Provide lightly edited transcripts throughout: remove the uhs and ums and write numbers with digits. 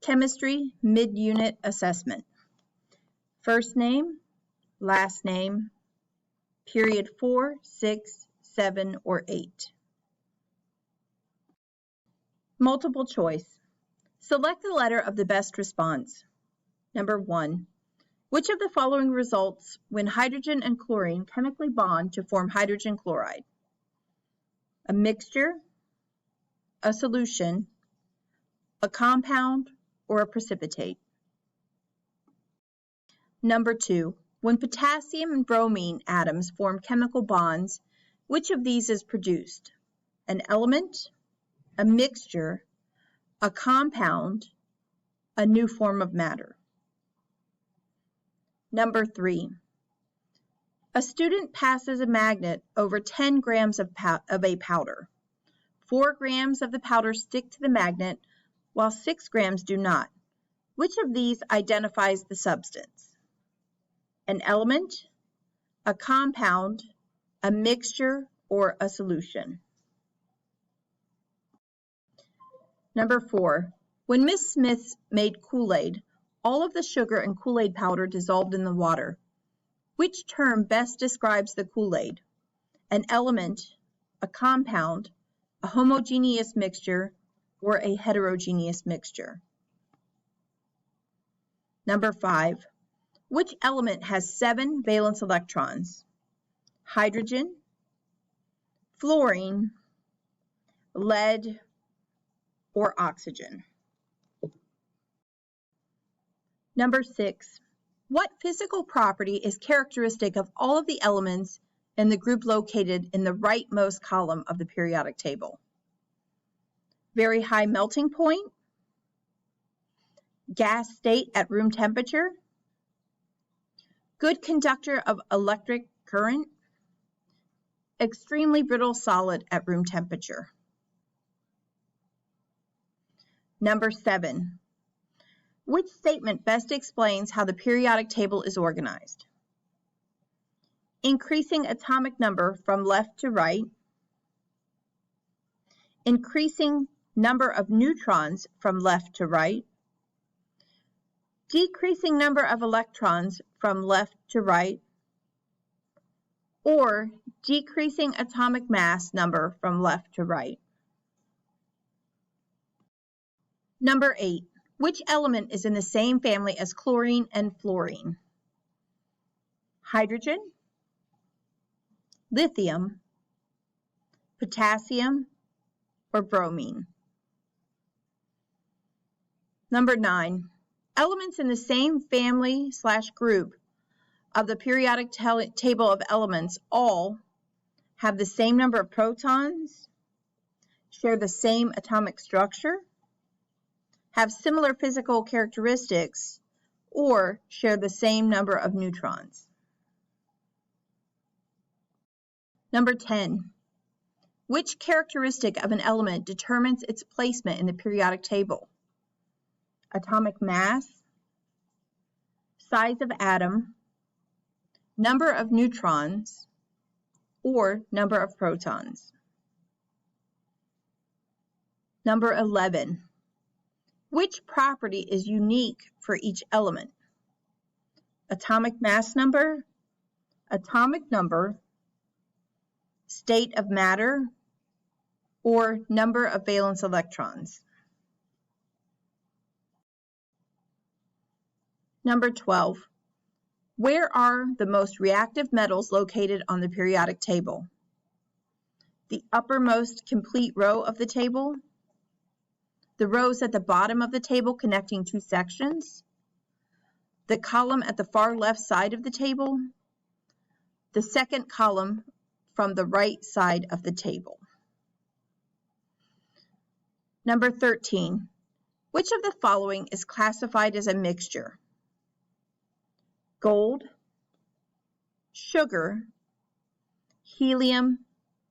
Chemistry mid-unit assessment. First name, last name, period 4, 6, 7, or 8. Multiple choice. Select the letter of the best response. Number 1. Which of the following results when hydrogen and chlorine chemically bond to form hydrogen chloride? A mixture, a solution, a compound, or a precipitate? Number 2. When potassium and bromine atoms form chemical bonds, which of these is produced? An element, a mixture, a compound, a new form of matter? Number 3. A student passes a magnet over 10 grams of a powder. 4 grams of the powder stick to the magnet, while 6 grams do not. Which of these identifies the substance? An element, a compound, a mixture, or a solution? Number 4. When Miss Smith made Kool-Aid, all of the sugar and Kool-Aid powder dissolved in the water. Which term best describes the Kool-Aid? An element, a compound, a homogeneous mixture, or a heterogeneous mixture? Number 5. Which element has 7 valence electrons? Hydrogen, fluorine, lead, or oxygen? Number 6. What physical property is characteristic of all of the elements in the group located in the rightmost column of the periodic table? Very high melting point, gas state at room temperature, good conductor of electric current, extremely brittle solid at room temperature? Number 7. Which statement best explains how the periodic table is organized? Increasing atomic number from left to right, increasing number of neutrons from left to right, decreasing number of electrons from left to right, or decreasing atomic mass number from left to right? Number 8. Which element is in the same family as chlorine and fluorine? Hydrogen, lithium, potassium, or bromine? Number 9. Elements in the same family/group of the periodic table of elements all have the same number of protons, share the same atomic structure, have similar physical characteristics, or share the same number of neutrons? Number 10. Which characteristic of an element determines its placement in the periodic table? Atomic mass, size of atom, number of neutrons, or number of protons? Number 11. Which property is unique for each element? Atomic mass number, atomic number, state of matter, or number of valence electrons? Number 12. Where are the most reactive metals located on the periodic table? The uppermost complete row of the table, the rows at the bottom of the table connecting 2 sections, the column at the far left side of the table, the second column from the right side of the table? Number 13. Which of the following is classified as a mixture? Gold, sugar, helium,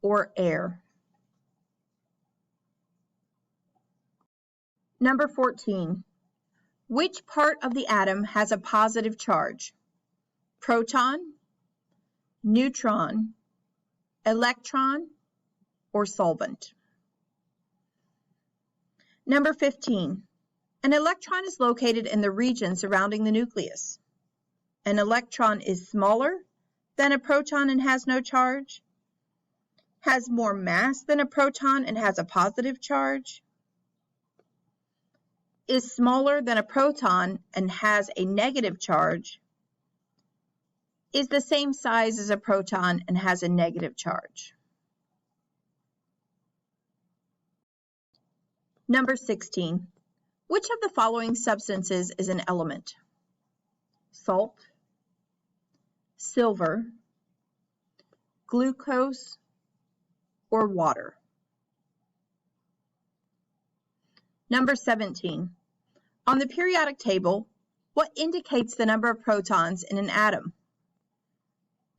or air? Number 14. Which part of the atom has a positive charge? Proton, neutron, electron, or solvent? Number 15. An electron is located in the region surrounding the nucleus. An electron is smaller than a proton and has no charge, has more mass than a proton and has a positive charge, is smaller than a proton and has a negative charge, is the same size as a proton and has a negative charge. Number 16. Which of the following substances is an element? Salt, silver, glucose, or water? Number 17. On the periodic table, what indicates the number of protons in an atom?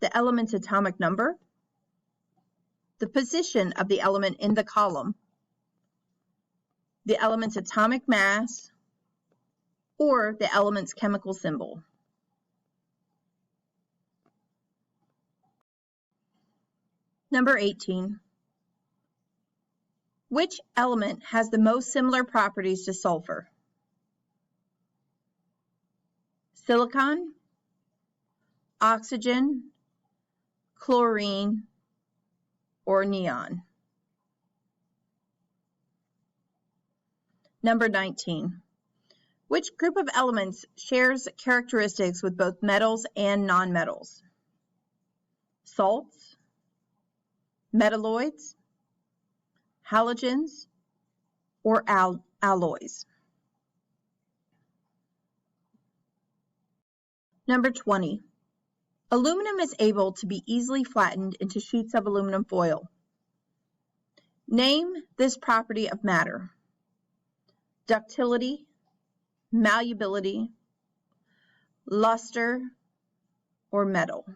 The element's atomic number, the position of the element in the column, the element's atomic mass, or the element's chemical symbol. Number 18. Which element has the most similar properties to sulfur? Silicon, oxygen, chlorine, or neon? Number 19. Which group of elements shares characteristics with both metals and nonmetals? Salts, metalloids, halogens, or alloys? Number 20. Aluminum is able to be easily flattened into sheets of aluminum foil. Name this property of matter. Ductility, malleability, luster, or metal.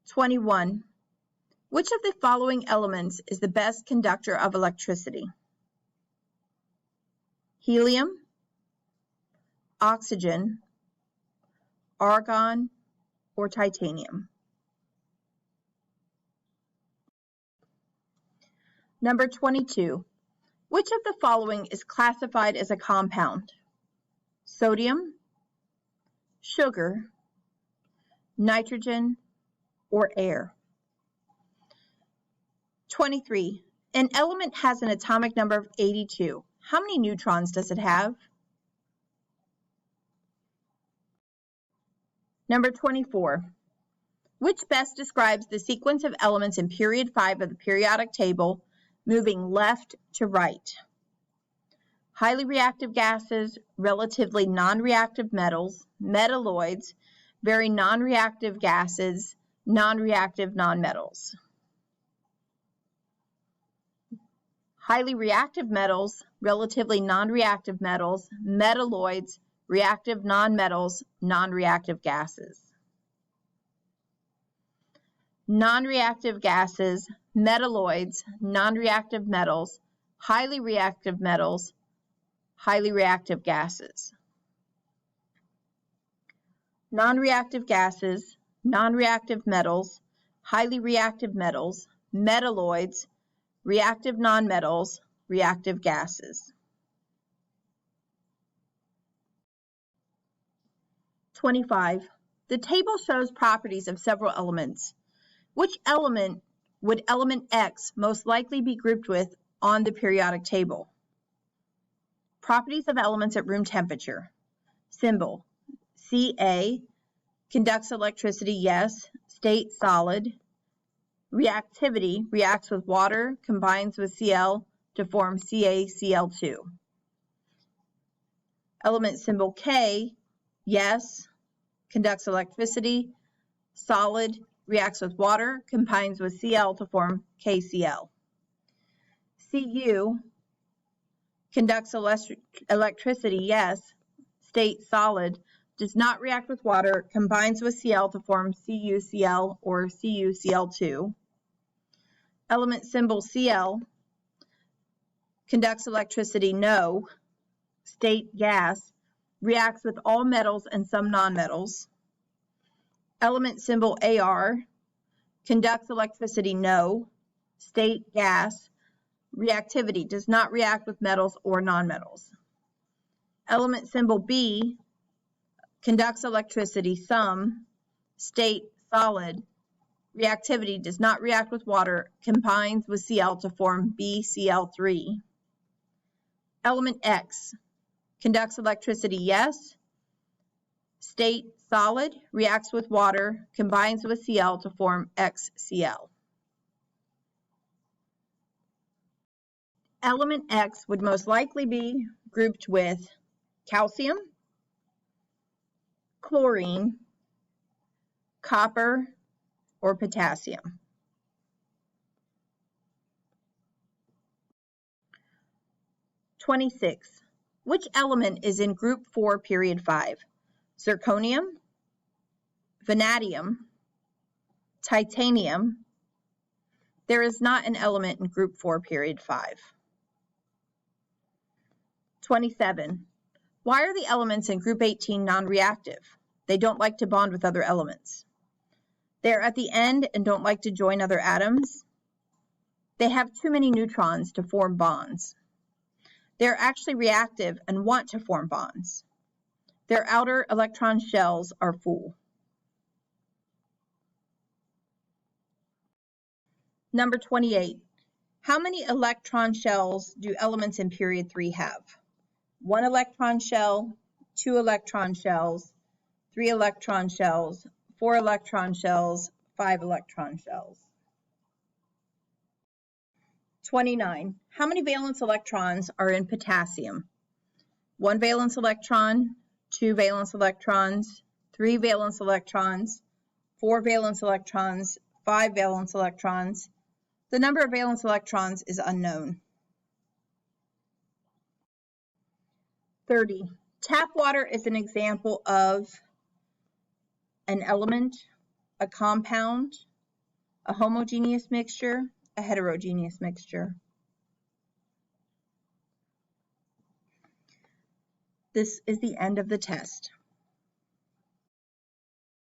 21. Which of the following elements is the best conductor of electricity? Helium, oxygen, argon, or titanium? Number 22. Which of the following is classified as a compound? Sodium, sugar, nitrogen, or air? 23. An element has an atomic number of 82. How many neutrons does it have? Number 24. Which best describes the sequence of elements in period 5 of the periodic table, moving left to right? Highly reactive gases, relatively non-reactive metals, metalloids, very non-reactive gases, non-reactive nonmetals. Highly reactive metals, relatively non-reactive metals, metalloids, reactive nonmetals, non-reactive gases. Non-reactive gases, metalloids, non-reactive metals, highly reactive metals, highly reactive gases. Non-reactive gases, non-reactive metals, highly reactive metals, metalloids, reactive nonmetals, reactive gases. 25. The table shows properties of several elements. Which element would element X most likely be grouped with on the periodic table? Properties of elements at room temperature. Symbol, Ca, conducts electricity, yes, state solid. Reactivity, reacts with water, combines with Cl to form CaCl2. Element symbol K, yes, conducts electricity, solid, reacts with water, combines with Cl to form KCl. Cu, conducts electricity, yes, state solid, does not react with water, combines with Cl to form CuCl or CuCl2. Element symbol Cl, conducts electricity, no, state gas, reacts with all metals and some nonmetals. Element symbol Ar, conducts electricity, no, state gas, reactivity, does not react with metals or nonmetals. Element symbol B, conducts electricity, some, state, solid. Reactivity, does not react with water, combines with Cl to form BCl3. Element X, conducts electricity, yes, state, solid, reacts with water, combines with Cl to form XCl. Element X would most likely be grouped with calcium, chlorine, copper, or potassium. (26) Which element is in group 4, period 5? Zirconium, vanadium, titanium. There is not an element in group 4, period 5. 27. Why are the elements in group 18 non-reactive? They don't like to bond with other elements. They're at the end and don't like to join other atoms. They have too many neutrons to form bonds. They're actually reactive and want to form bonds. Their outer electron shells are full. Number 28. How many electron shells do elements in period 3 have? 1 electron shell, 2 electron shells, 3 electron shells, 4 electron shells, 5 electron shells. 29. How many valence electrons are in potassium? 1 valence electron, 2 valence electrons, 3 valence electrons, 4 valence electrons, 5 valence electrons. The number of valence electrons is unknown. 30. Tap water is an example of an element, a compound, a homogeneous mixture, a heterogeneous mixture. This is the end of the test.